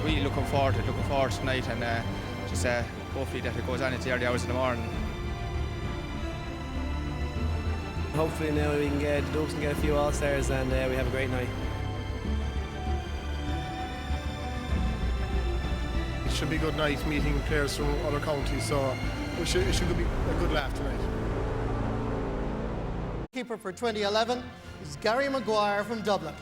really looking forward to tonight, and just hopefully that it goes on into the early hours in the morning. Hopefully now we can get the Dukes and get a few All Stars, and we have a great night. It should be a good night meeting players from other counties, so it should be a good laugh tonight. Keeper for 2011 is Gary Maguire from Dublin.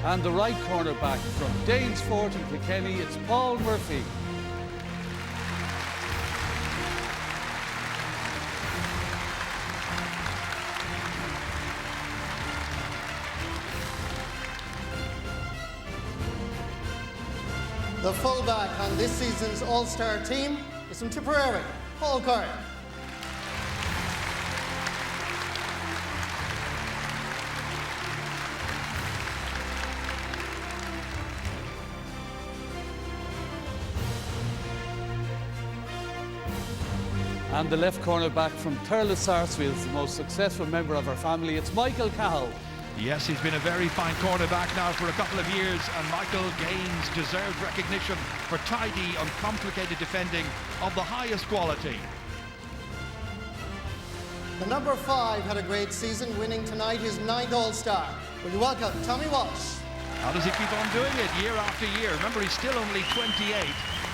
And the right corner back from Danesfort and Kilkenny, it's Paul Murphy. The fullback on this season's All-Star team is from Tipperary, Paul Curran. And the left corner back from Thurles Sarsfields, the most successful member of our family, it's Michael Cahill. Yes, he's been a very fine cornerback now for a couple of years, and Michael gains deserved recognition for tidy, uncomplicated defending of the highest quality. The number 5 had a great season, winning tonight his 9th All-Star. Will you welcome Tommy Walsh? How does he keep on doing it year after year? Remember, he's still only 28.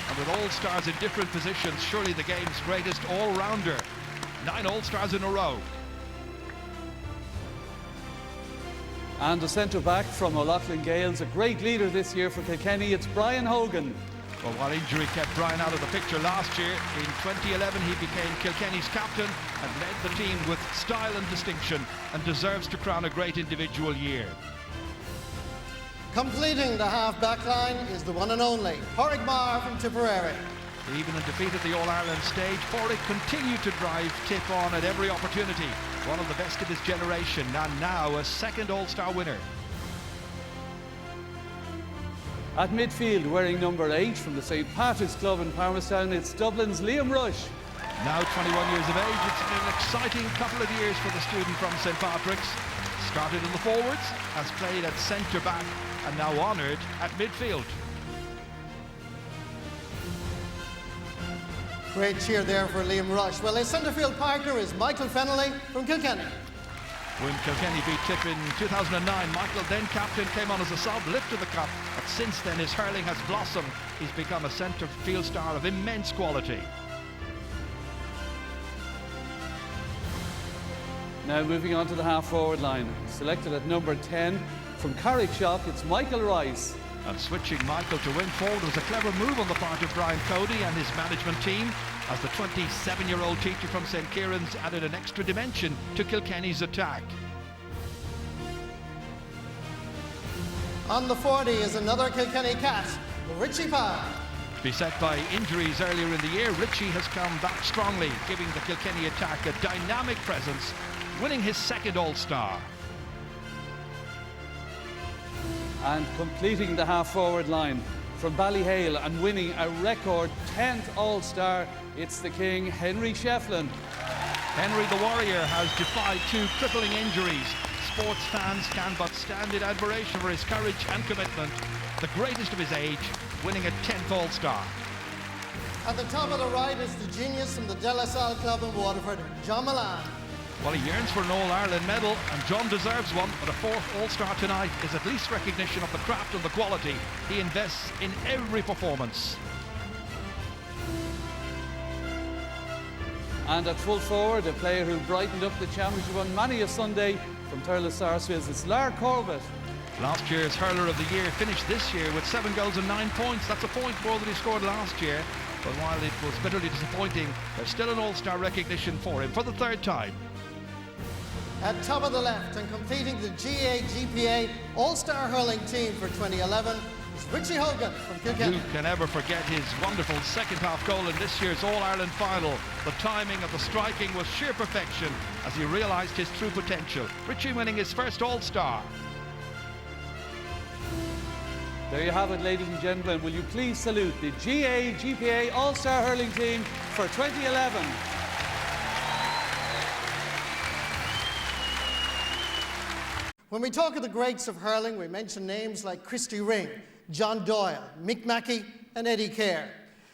And with All-Stars in different positions, surely the game's greatest all-rounder. 9 All-Stars in a row. And the centre-back from O'Loughlin Gales, a great leader this year for Kilkenny, it's Brian Hogan. Well, while injury kept Brian out of the picture last year, in 2011 he became Kilkenny's captain and led the team with style and distinction, and deserves to crown a great individual year. Completing the half-back line is the one and only Pádraig Maher from Tipperary. Even in defeat at the All-Ireland stage, Pádraig continued to drive Tip on at every opportunity. One of the best of his generation, and now a 2nd All-Star winner. At midfield, wearing number 8 from the St. Patrick's Club in Palmerstown, it's Dublin's Liam Rush. Now 21 years of age, it's been an exciting couple of years for the student from St. Patrick's. Started in the forwards, has played at centre-back, and now honoured at midfield. Great cheer there for Liam Rush. Well, his centre-field partner is Michael Fennelly from Kilkenny. When Kilkenny beat Tip in 2009, Michael, then captain, came on as a sub, lifted the cup, but since then his hurling has blossomed. He's become a centre-field star of immense quality. Now moving on to the half-forward line. Selected at number 10 from Carrickshock, it's Michael Rice. And switching Michael to wing forward was a clever move on the part of Brian Cody and his management team, as the 27-year-old teacher from St. Kieran's added an extra dimension to Kilkenny's attack. On the 40 is another Kilkenny cat, Richie Parr. Beset by injuries earlier in the year, Richie has come back strongly, giving the Kilkenny attack a dynamic presence, winning his 2nd All-Star. And completing the half-forward line from Ballyhale and winning a record 10th All-Star, it's the King, Henry Shefflin. Henry the Warrior has defied 2 crippling injuries. Sports fans can but stand in admiration for his courage and commitment. The greatest of his age, winning a 10th All-Star. At the top of the right is the genius from the De La Salle Club in Waterford, John Milan. Well, he yearns for an All-Ireland medal, and John deserves one, but a 4th All-Star tonight is at least recognition of the craft and the quality he invests in every performance. And at full forward, a player who brightened up the championship on many a Sunday from Thurles Sarsfields, it's Lar Corbett. Last year's hurler of the year finished this year with 7 goals and 9 points. That's a point more than he scored last year. But while it was bitterly disappointing, there's still an All-Star recognition for him for the 3rd time. At top of the left and completing the GAA All-Star hurling team for 2011 is Richie Hogan from Kilkenny. Who can ever forget his wonderful 2nd half goal in this year's All-Ireland final? The timing of the striking was sheer perfection as he realised his true potential. Richie winning his 1st All-Star. There you have it, ladies and gentlemen. Will you please salute the GAA GPA All-Star Hurling team for 2011. When we talk of the greats of hurling, we mention names like Christy Ring, John Doyle, Mick Mackey and Eddie Kerr.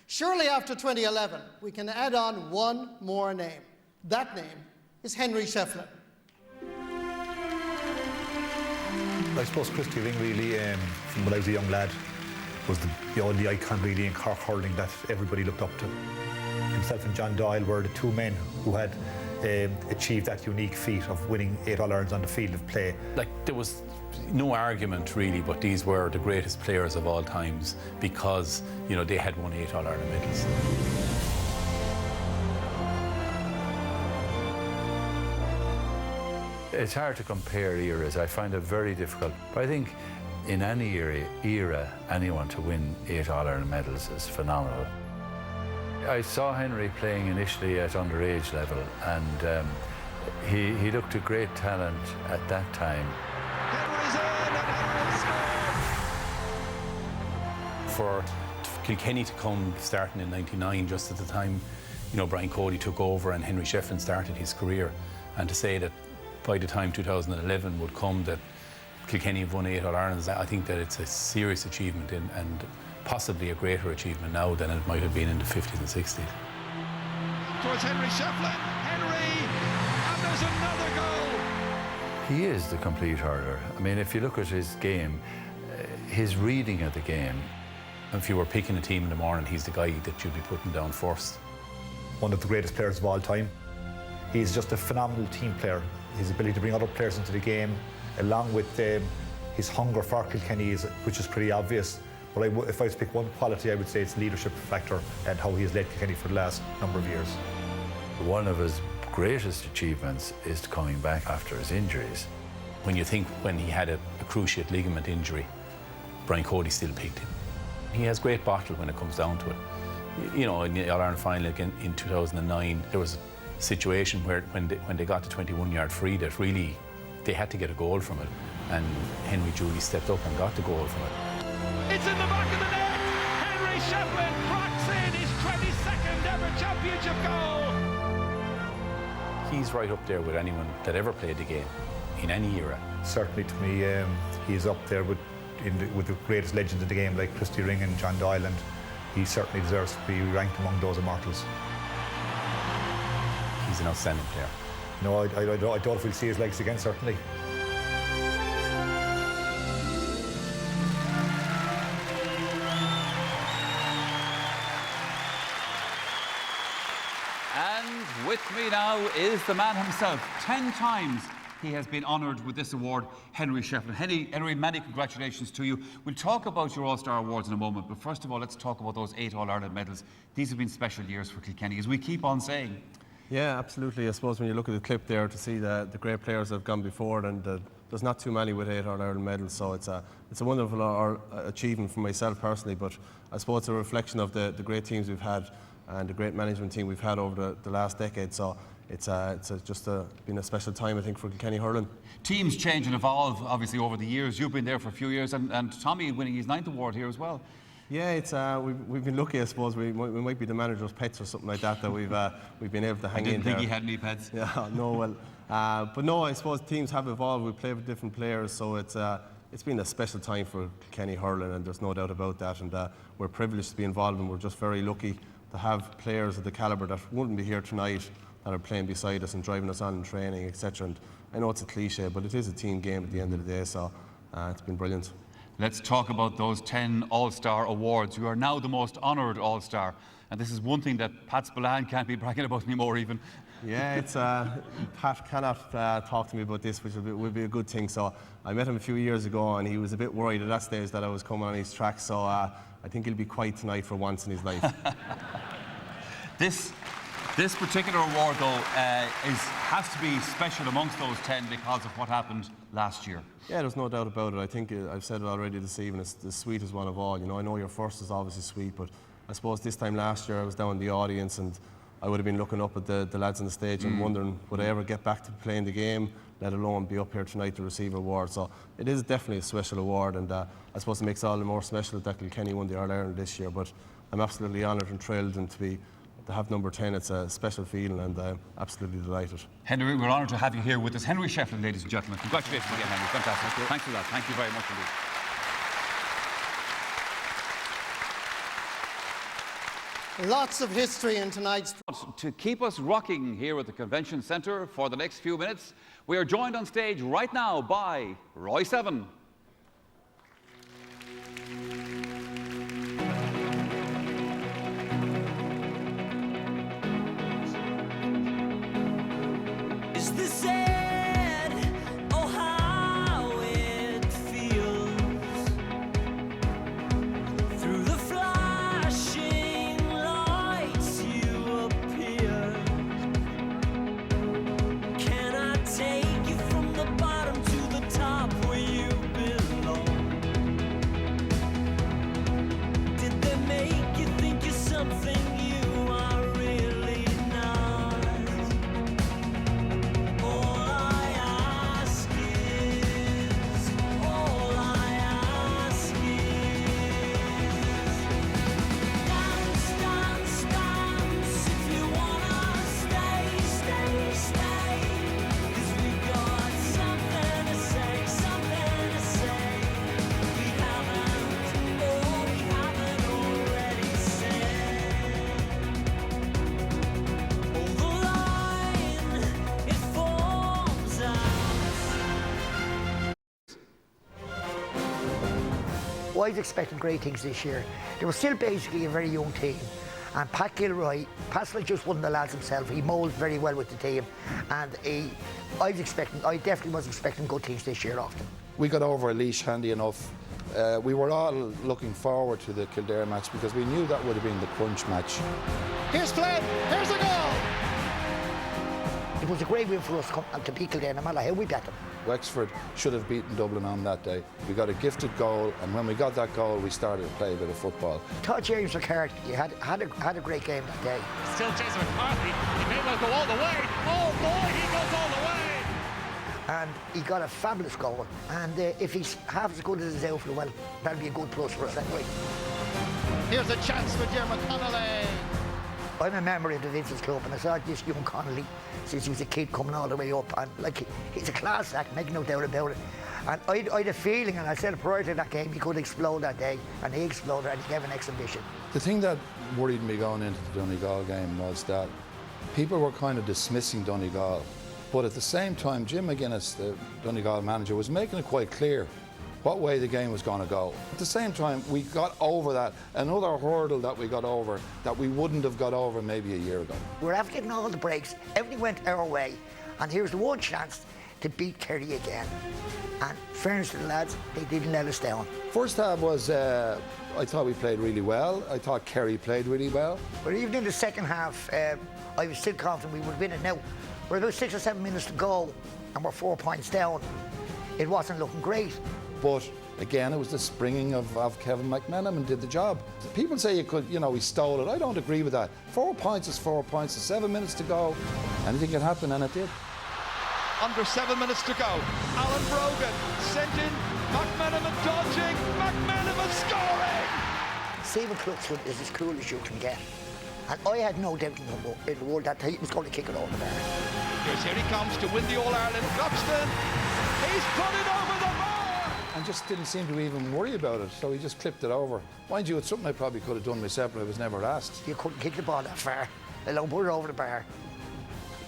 Surely after 2011, we can add on one more name. That name is Henry Shefflin. I suppose Christy Ring really, from when I was a young lad, was the only icon really in Cork hurling that everybody looked up to. Himself and John Doyle were the two men who had achieved that unique feat of winning 8 All-Irelands on the field of play. Like, there was no argument really, but these were the greatest players of all times because, you know, they had won 8 All-Ireland medals. It's hard to compare eras. I find it very difficult. But I think in any era, anyone to win 8 All-Ireland medals is phenomenal. I saw Henry playing initially at underage level, and he looked a great talent at that time. Henry's in and Henry For Kilkenny to come starting in '99, just at the time, you know, Brian Cody took over and Henry Shefflin started his career, and to say that by the time 2011 would come that Kilkenny have won 8 All-Irelands, I think that it's a serious achievement and possibly a greater achievement now than it might have been in the 50s and 60s. towards Henry Shefflin. Henry, and there's another goal. He is the complete hurler. I mean, if you look at his game, his reading of the game. If you were picking a team in the morning, he's the guy that you'd be putting down first. One of the greatest players of all time. He's just a phenomenal team player. His ability to bring other players into the game, along with his hunger for Kilkenny, which is pretty obvious. But if I was to pick one quality, I would say it's leadership factor and how he has led Kilkenny for the last number of years. One of his greatest achievements is coming back after his injuries. When you think when he had a cruciate ligament injury, Brian Cody still picked him. He has great bottle when it comes down to it. You know, in the All-Ireland final again in 2009, there was a situation where when they got the 21-yard free that really they had to get a goal from it, and Henry Julie stepped up and got the goal from it. It's in the back of the net. Henry Shefflin cracks in his 22nd ever championship goal. He's right up there with anyone that ever played the game in any era. Certainly to me, he's up there with the greatest legends of the game like Christy Ring and John Doyle, and he certainly deserves to be ranked among those immortals. He's an outstanding player. No, I don't know if we'll see his legs again, certainly. And with me now is the man himself. 10 times he has been honoured with this award, Henry Shefflin. Henry, many congratulations to you. We'll talk about your All-Star Awards in a moment, but first of all, let's talk about those 8 All-Ireland medals. These have been special years for Kilkenny, as we keep on saying. Yeah, absolutely. I suppose when you look at the clip there to see the great players that have gone before, and there's not too many with 8 All-Ireland medals, so it's a wonderful achievement for myself personally, but I suppose it's a reflection of the great teams we've had and the great management team we've had over the last decade, so it's been a special time, I think, for Kilkenny hurling. Teams change and evolve, obviously, over the years. You've been there for a few years, and Tommy winning his 9th award here as well. Yeah, it's we've been lucky, I suppose. We might be the manager's pets or something like that we've been able to hang in there. I didn't think he had any pets. Yeah, no, well, but no, I suppose teams have evolved. We play with different players, so it's been a special time for Kilkenny hurling, and there's no doubt about that. And we're privileged to be involved, and we're just very lucky to have players of the calibre that wouldn't be here tonight that are playing beside us and driving us on in training, etc. And I know it's a cliche, but it is a team game at the end of the day, so it's been brilliant. Let's talk about those 10 All-Star Awards. You are now the most honoured All-Star, and this is one thing that Pat Spillane can't be bragging about anymore even. Yeah, it's Pat cannot talk to me about this, which would be a good thing. So I met him a few years ago, and he was a bit worried at that stage that I was coming on his track, so I think he'll be quiet tonight for once in his life. This particular award, though, has to be special amongst those 10 because of what happened last year. Yeah, there's no doubt about it. I think I've said it already this evening. It's the sweetest one of all. You know, I know your first is obviously sweet, but I suppose this time last year I was down in the audience, and I would have been looking up at the lads on the stage and wondering would I ever get back to playing the game, let alone be up here tonight to receive an award. So it is definitely a special award, and I suppose it makes it all the more special that Kilkenny won the All-Ireland this year. But I'm absolutely honoured and thrilled, and to have number 10, it's a special feeling, and I'm absolutely delighted. Henry, we're honoured to have you here with us. Henry Shefflin, ladies and gentlemen. Congratulations again, Henry. Fantastic. Thanks for that. Thank you very much indeed. Lots of history in tonight's... To keep us rocking here at the Convention Centre for the next few minutes, we are joined on stage right now by Roy Seven. Is this it? Oh, how it feels through the flashing lights you appear. Can I take you from the bottom to the top where you belong? Did they make you think you're something you are really not? All I ask is dance, dance, dance. If you wanna stay, stay, stay. 'Cause we got something to say, something to say. We haven't already said. Oh, the line, it forms us. Well, I was expecting great things this year. They were still basically a very young team. And Pat Gilroy, Pat's like just one of the lads himself. He moulded very well with the team. And I definitely was expecting good things this year often. We got over a leash handy enough. We were all looking forward to the Kildare match because we knew that would have been the crunch match. Here's Flynn, here's the goal! It was a great win for us to beat Kildare, no matter how we bet them. Wexford should have beaten Dublin on that day. We got a gifted goal, and when we got that goal, we started to play a bit of football. Todd James McCarthy, he had a great game that day. Still chasing McCarthy. He may well go all the way. Oh boy, he goes all the way. And he got a fabulous goal. And if he's half as good as his outfield, well, that'll be a good plus for us anyway. Here's a chance for Dermot Connolly. I'm a member of the Vincent's Club, and I saw this young Connolly since he was a kid coming all the way up, and like he's a class act, making no doubt about it. And I had a feeling, and I said prior to that game, he could explode that day, and he exploded, and he gave an exhibition. The thing that worried me going into the Donegal game was that people were kind of dismissing Donegal, but at the same time, Jim McGuinness, the Donegal manager, was making it quite clear what way the game was going to go. At the same time, we got over that, another hurdle that we got over that we wouldn't have got over maybe a year ago. We're after getting all the breaks, everything went our way, and here's the one chance to beat Kerry again. And fairness to the lads, they didn't let us down. First half was, I thought we played really well. I thought Kerry played really well. But even in the second half, I was still confident we would win it. Now, we're about 6 or 7 minutes to go, and we're 4 points down. It wasn't looking great. But again, it was the springing of Kevin McMenamin did the job. People say he stole it. I don't agree with that. 4 points is 4 points. There's 7 minutes to go. Anything can happen, and it did. Under 7 minutes to go. Alan Brogan sent in. McMenamin dodging. McMenamin scoring. Stephen Cluxton is as cool as you can get. And I had no doubt in the world that he was going to kick it over there. Here he comes to win the All-Ireland. Cluxton. He's put it over the bar. And just didn't seem to even worry about it, so he just clipped it over. Mind you, it's something I probably could have done myself, but I was never asked. You couldn't kick the ball that far. They'll put it over the bar.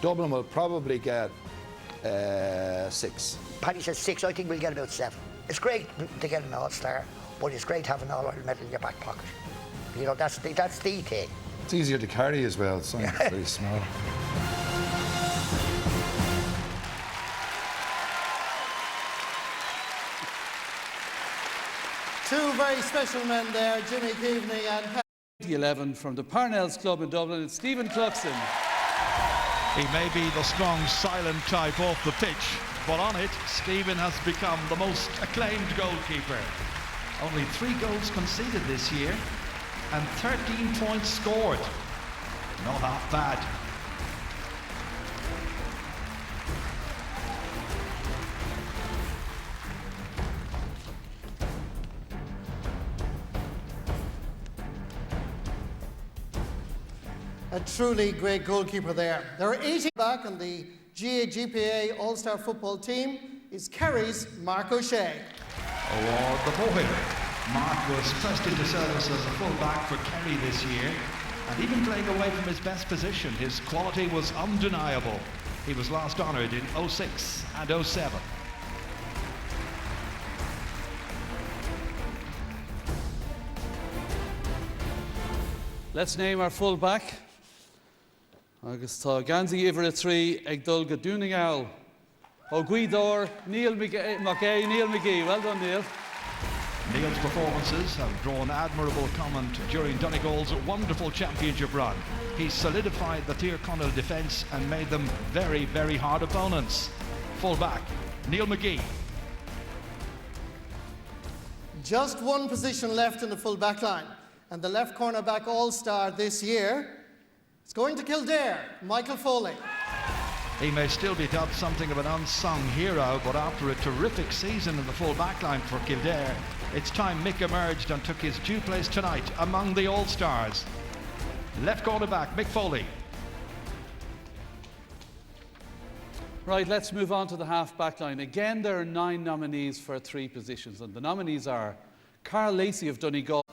Dublin will probably get 6. Paddy says 6, I think we'll get about 7. It's great to get an All-Star, but it's great having an All-Ireland medal in your back pocket. You know, that's the thing. It's easier to carry as well, it's not very small. Two very special men there, Jimmy Keaveney and 2011 from the Parnells Club in Dublin, it's Stephen Cluxton. He may be the strong, silent type off the pitch, but on it, Stephen has become the most acclaimed goalkeeper. Only 3 goals conceded this year and 13 points scored. Not half bad. A truly great goalkeeper there. There are 18 back on the GAA All Star football team is Kerry's Mark O'Shea. Award before him. Mark was pressed into service as a full-back for Kerry this year, and even playing away from his best position, his quality was undeniable. He was last honoured in 06 and 07. Let's name our full back. Agus tá Ganzi Ivra 3 ag dul go Dúnagáil ó Guidor Neil McGee. Well done, Neil. Neil's performances have drawn admirable comment during Donegal's wonderful championship run. He's solidified the Tyrconnell defence and made them very, very hard opponents. Full back, Neil McGee. Just one position left in the full back line, and the left cornerback all-star this year is going to Kildare, Michael Foley. He may still be dubbed something of an unsung hero, but after a terrific season in the full back line for Kildare, it's time Mick emerged and took his due place tonight among the All-Stars. Left cornerback, Mick Foley. Right, let's move on to the half-back line. Again, there are 9 nominees for 3 positions, and the nominees are Carl Lacey of Donegal,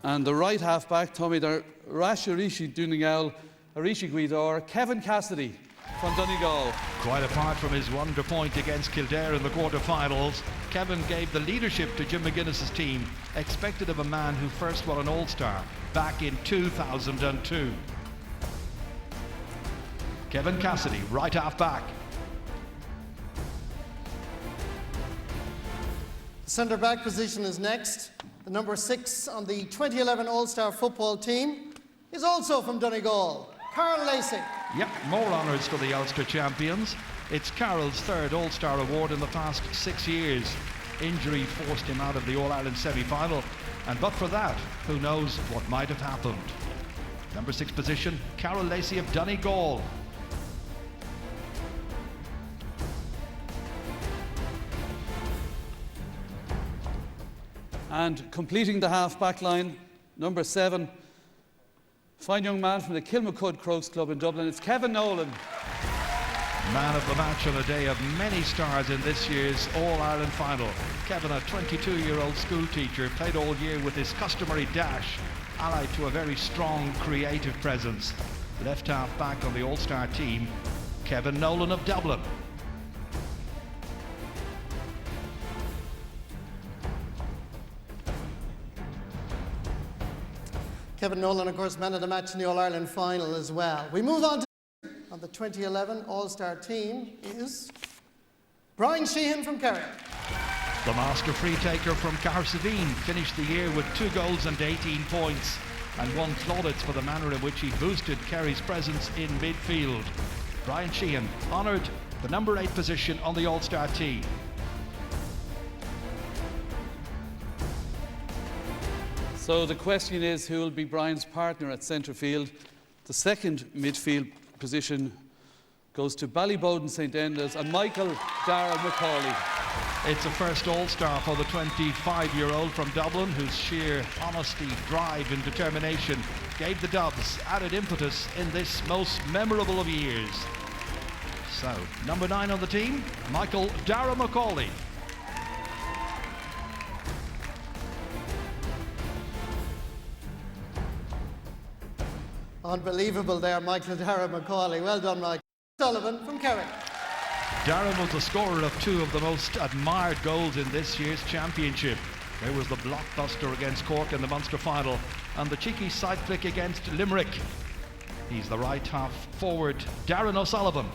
and the right half-back, Tommy Rash Arishi Dúnagáil, Arishi Guidor, Kevin Cassidy from Donegal. Quite apart from his wonder point against Kildare in the quarter-finals, Kevin gave the leadership to Jim McGuinness's team, expected of a man who first won an All-Star back in 2002. Kevin Cassidy, right half-back. The centre-back position is next. The number 6 on the 2011 All-Star football team is also from Donegal, Carl Lacey. Yep, more honours for the Ulster champions. It's Carroll's 3rd All-Star award in the past 6 years. Injury forced him out of the All-Ireland semi-final, and but for that, who knows what might have happened. Number 6 position, Carol Lacey of Donegal. And completing the half-back line, number 7, fine young man from the Kilmacud Crokes Club in Dublin, it's Kevin Nolan. Man of the match on a day of many stars in this year's All-Ireland final. Kevin, a 22-year-old school teacher, played all year with his customary dash, allied to a very strong, creative presence. Left half-back on the All-Star team, Kevin Nolan of Dublin. Kevin Nolan, of course, man of the match in the All-Ireland final as well. We move on the 2011 All-Star team is Brian Sheehan from Kerry. The master free taker from Carsavine finished the year with 2 goals and 18 points and won plaudits for the manner in which he boosted Kerry's presence in midfield. Brian Sheehan honoured the number 8 position on the All-Star team. So the question is, who will be Brian's partner at centre field? The second midfield position goes to Ballybowden St Enda's and Michael Dara McCauley. It's a first All-Star for the 25-year-old from Dublin, whose sheer honesty, drive and determination gave the Dubs added impetus in this most memorable of years. So, number 9 on the team, Michael Dara McCauley. Unbelievable there, Michael Dara McCauley. Well done, Mike. Sullivan from Kerry. Darren was the scorer of 2 of the most admired goals in this year's championship. There was the blockbuster against Cork in the Munster final and the cheeky side flick against Limerick. He's the right half forward, Darren O'Sullivan.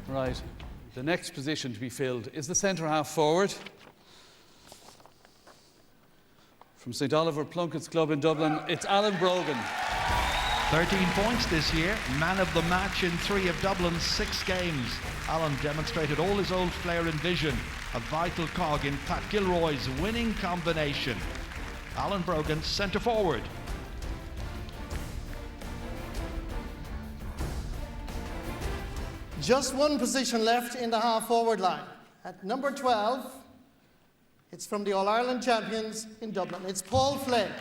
Right, the next position to be filled is the centre half forward. From St Oliver Plunkett's Club in Dublin, it's Alan Brogan. 13 points this year, man of the match in 3 of Dublin's 6 games. Alan demonstrated all his old flair and vision, a vital cog in Pat Gilroy's winning combination. Alan Brogan, centre forward. Just one position left in the half-forward line. At number 12, it's from the All-Ireland champions in Dublin. It's Paul Flynn.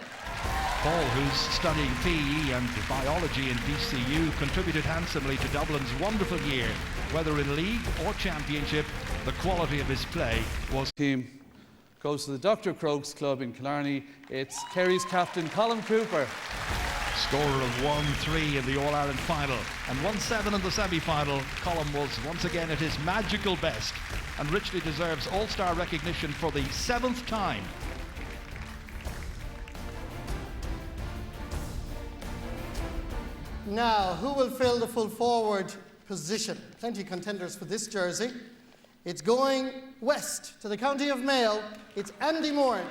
Paul, who's studying PE and biology in DCU, contributed handsomely to Dublin's wonderful year. Whether in league or championship, the quality of his play was... Team goes to the Dr. Crokes Club in Killarney. It's Kerry's captain, Colin Cooper. Scorer of 1-3 in the All-Ireland final and 1-7 in the semi-final. Colin was once again at his magical best and richly deserves All-Star recognition for the 7th time. Now, who will fill the full forward position? Plenty of contenders for this jersey. It's going west to the county of Mayo. It's Andy Moran.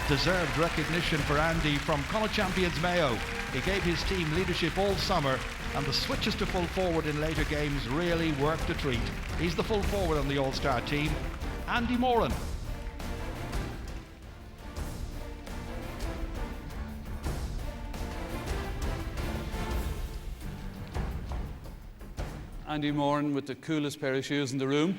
Deserved recognition for Andy from Connacht champions Mayo. He gave his team leadership all summer, and the switches to full forward in later games really worked a treat. He's the full forward on the All-Star team, Andy Moran. Andy Moran with the coolest pair of shoes in the room.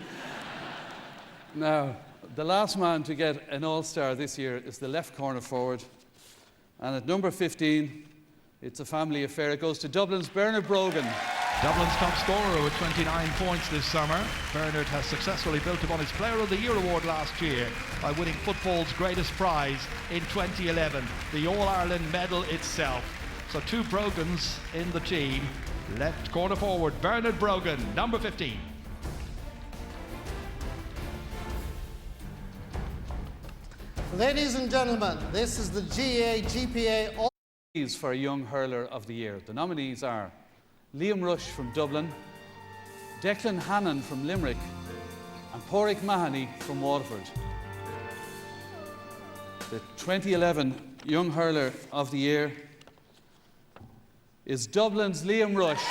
Now, the last man to get an All-Star this year is the left corner forward. And at number 15, it's a family affair. It goes to Dublin's Bernard Brogan. Dublin's top scorer with 29 points this summer. Bernard has successfully built upon his Player of the Year award last year by winning football's greatest prize in 2011, the All-Ireland medal itself. So 2 Brogans in the team. Left corner forward, Bernard Brogan, number 15. Ladies and gentlemen, this is the GAA GPA All Stars for Young Hurler of the Year. The nominees are Liam Rush from Dublin, Declan Hannon from Limerick, and Pádraig Mahoney from Waterford. The 2011 Young Hurler of the Year is Dublin's Liam Rush.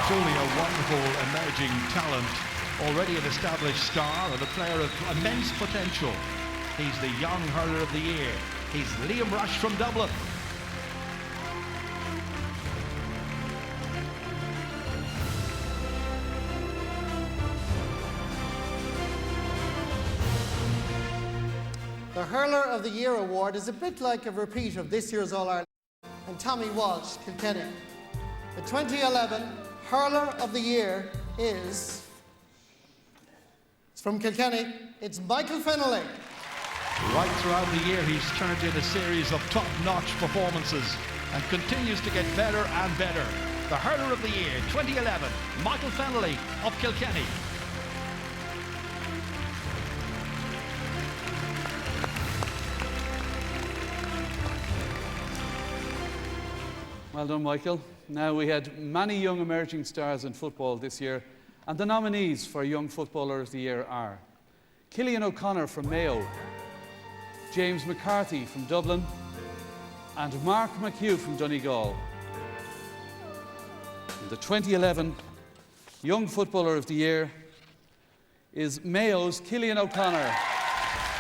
Truly a wonderful emerging talent, already an established star and a player of immense potential. He's the Young Hurler of the Year. He's Liam Rush from Dublin. The Hurler of the Year award is a bit like a repeat of this year's All-Ireland and Tommy Walsh, Kilkenny. The 2011 Hurler of the Year is, it's from Kilkenny, it's Michael Fennelly. Right throughout the year, he's turned in a series of top-notch performances and continues to get better and better. The Hurler of the Year, 2011, Michael Fennelly of Kilkenny. Well done, Michael. Now, we had many young emerging stars in football this year, and the nominees for Young Footballer of the Year are Cillian O'Connor from Mayo, James McCarthy from Dublin, and Mark McHugh from Donegal. And the 2011 Young Footballer of the Year is Mayo's Cillian O'Connor.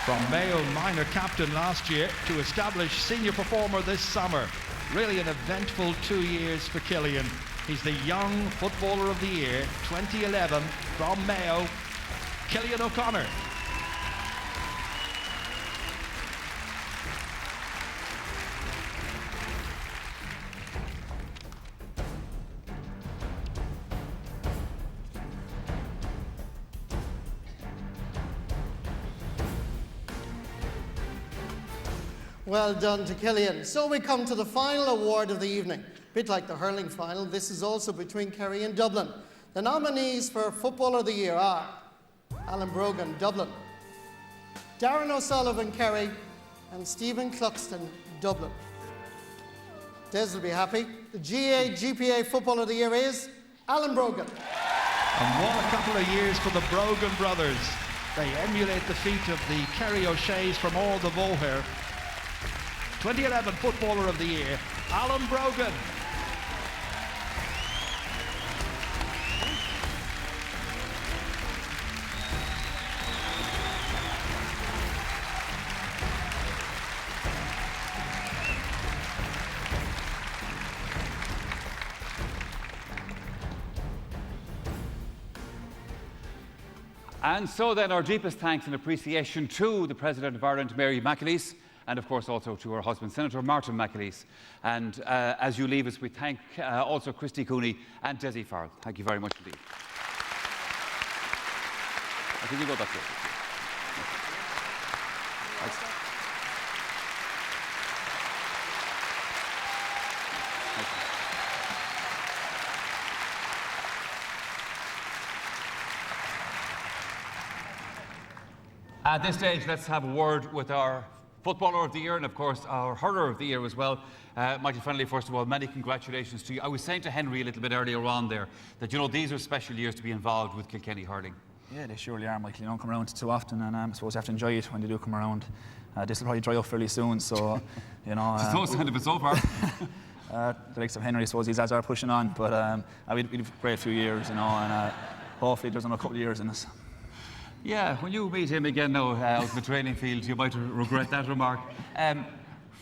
From Mayo, minor captain last year to established senior performer this summer. Really an eventful 2 years for Cillian. He's the Young Footballer of the Year 2011 from Mayo, Cillian O'Connor. Well done to Cillian. So we come to the final award of the evening. A bit like the hurling final, this is also between Kerry and Dublin. The nominees for Footballer of the Year are Alan Brogan, Dublin, Darren O'Sullivan, Kerry, and Stephen Cluxton, Dublin. Des will be happy. The GAA GPA Footballer of the Year is Alan Brogan. And what a couple of years for the Brogan brothers. They emulate the feat of the Kerry O'Sheas from all the Voher. 2011 Footballer of the Year, Alan Brogan. And so then our deepest thanks and appreciation to the President of Ireland, Mary McAleese, and of course also to her husband, Senator Martin McAleese. And as you leave us, we thank also Christy Cooney and Desi Farrell. Thank you very much indeed. I think you go that way. Thanks. At this stage, let's have a word with our Footballer of the Year and, of course, our Hurler of the Year as well. Michael Fennelly, first of all, many congratulations to you. I was saying to Henry a little bit earlier on there that, you know, these are special years to be involved with Kilkenny hurling. Yeah, they surely are, Michael. They don't come around too often, and I suppose you have to enjoy it when they do come around. This will probably dry up fairly soon, so, you know... It's no sign of it so far. The likes of Henry, I suppose, these lads are pushing on, but we've had a great few years, you know, and hopefully there's another couple of years in us. Yeah, when you meet him again now out in the training field, you might regret that remark.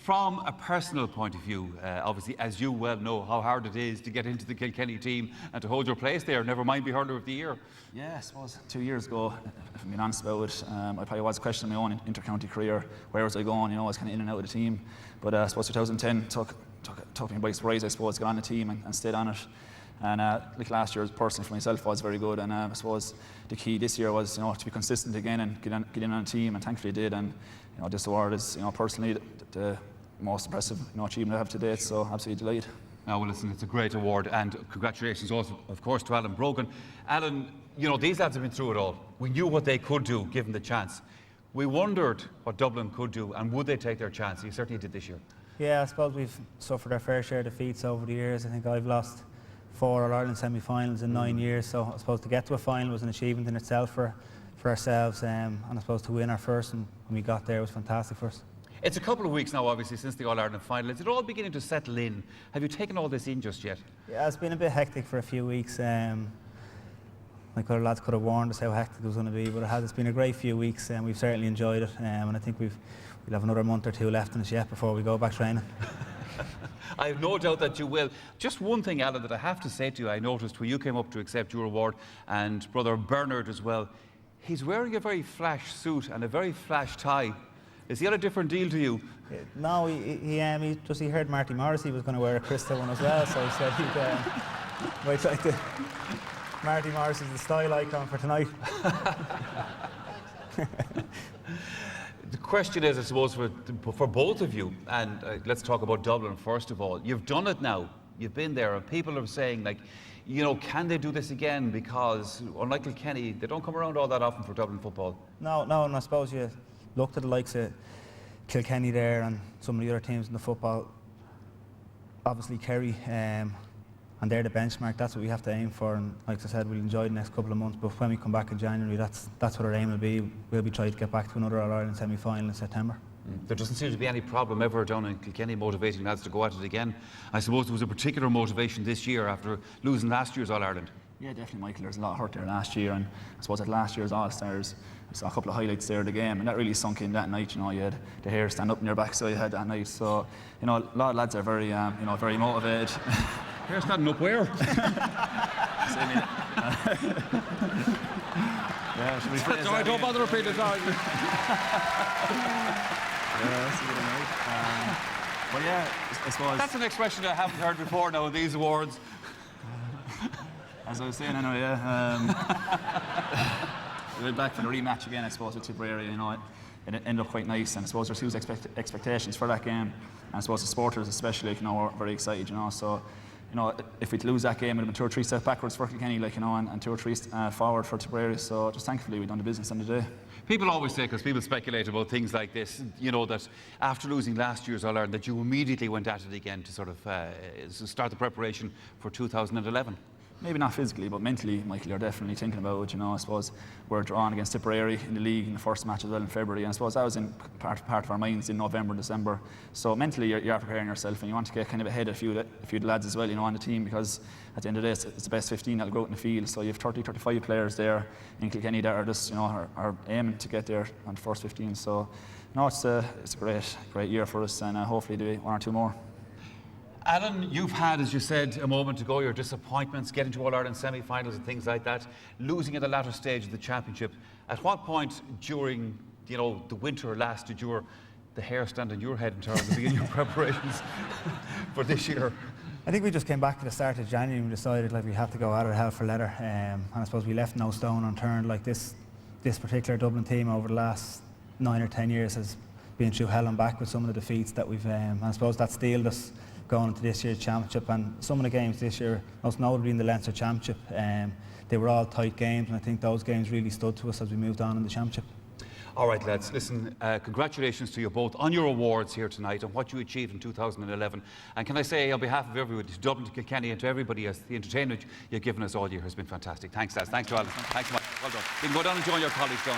From a personal point of view, obviously, as you well know, how hard it is to get into the Kilkenny team and to hold your place there, never mind be Hurler of the Year. Yeah, I suppose 2 years ago, if I'm being honest about it, I probably was questioning my own inter-county career. Where was I going? You know, I was kind of in and out of the team. But I suppose 2010 took me by surprise, I suppose, to get on the team and stayed on it. And like last year, personally for myself, was very good. And I suppose the key this year was, you know, to be consistent again and get in on the team. And thankfully, I did. And you know, this award is, you know, personally the most impressive, you know, achievement I have to date. So absolutely delighted. Now, well, listen, it's a great award, and congratulations also, of course, to Alan Brogan. Alan, you know, these lads have been through it all. We knew what they could do, given the chance. We wondered what Dublin could do, and would they take their chance? You certainly did this year. Yeah, I suppose we've suffered our fair share of defeats over the years. I think I've lost 4 All-Ireland semi-finals in 9 years, so I suppose to get to a final was an achievement in itself for ourselves, and I suppose to win our first and when we got there was fantastic for us. It's a couple of weeks now, obviously, since the All-Ireland final. Is it all beginning to settle in? Have you taken all this in just yet? Yeah, it's been a bit hectic for a few weeks. Like other lads could have warned us how hectic it was going to be, but it's been a great few weeks and we've certainly enjoyed it, and I think we'll have another month or two left in us yet before we go back training. I have no doubt that you will. Just one thing, Alan, that I have to say to you, I noticed when you came up to accept your award, and brother Bernard as well, he's wearing a very flash suit and a very flash tie. Is he on a different deal to you? No, he heard Marty Morrissey was going to wear a crystal one as well, so he said he'd might like to. Marty Morrissey's the style icon for tonight. The question is, I suppose, for both of you, and let's talk about Dublin first of all. You've done it now. You've been there, and people are saying, like, you know, can they do this again? Because, unlike Kilkenny, they don't come around all that often for Dublin football. No, and I suppose you looked at the likes of Kilkenny there and some of the other teams in the football. Obviously, Kerry, and they're the benchmark. That's what we have to aim for. And like I said, we'll enjoy the next couple of months. But when we come back in January, that's what our aim will be. We'll be trying to get back to another All-Ireland semi-final in September. There doesn't seem to be any problem ever down in Kilkenny motivating lads to go at it again. I suppose there was a particular motivation this year after losing last year's All-Ireland. Yeah, definitely, Michael. There's a lot of hurt there last year, and I suppose at last year's All Stars, I saw a couple of highlights there of the game, and that really sunk in that night. You know, you had the hair stand up in your backside head that night. So, you know, a lot of lads are very, you know, very motivated. Hair standing up where? Yeah, should we phrase Sorry, don't bother repeating it. Yeah, that's a good night. But yeah, I suppose that's an expression I haven't heard before now in these awards. As I was saying, anyway, yeah. We went back for the rematch again, I suppose, with Tipperary. You know, it ended up quite nice, and I suppose there's huge expectations for that game. And I suppose the supporters, especially, you know, are very excited. You know, so. You know, if we'd lose that game, it'd have been 2 or 3 steps backwards for Kilkenny, like, you know, and 2 or 3 forward for Tipperary. So just thankfully we've done the business on the day. People always say, because people speculate about things like this, you know, that after losing last year's All-Ireland, that you immediately went at it again to sort of start the preparation for 2011. Maybe not physically, but mentally, Michael, you're definitely thinking about it. You know, I suppose we're drawn against Tipperary in the league in the first match as well in February, and I suppose that was in part of our minds in November, December. So mentally, you're preparing yourself, and you want to get kind of ahead of a few of the lads as well, you know, on the team, because at the end of the day, it's the best 15 that'll go out in the field. So you have 30, 35 players there in Kilkenny that are just, you know, are aiming to get there on the first 15. So, no, it's a great year for us, and hopefully do 1 or 2 more. Alan, you've had, as you said a moment ago, your disappointments, getting to All-Ireland semi-finals and things like that, losing at the latter stage of the championship. At what point during, you know, the winter last did the hair stand on your head in terms of beginning your preparations for this year? I think we just came back at the start of January and we decided like we have to go at it hell for leather. And I suppose we left no stone unturned. Like this particular Dublin team over the last 9 or 10 years has been through hell and back with some of the defeats that we've. I suppose that steeled us going into this year's championship, and some of the games this year, most notably in the Leinster Championship, they were all tight games, and I think those games really stood to us as we moved on in the championship. All right, lads, listen, congratulations to you both on your awards here tonight and what you achieved in 2011. And can I say, on behalf of everybody, to Dublin, to Kilkenny, and to everybody else, the entertainment you've given us all year has been fantastic. Thanks, lads. Thanks to Alan. Thanks so much. Well done. You can go down and join your colleagues down.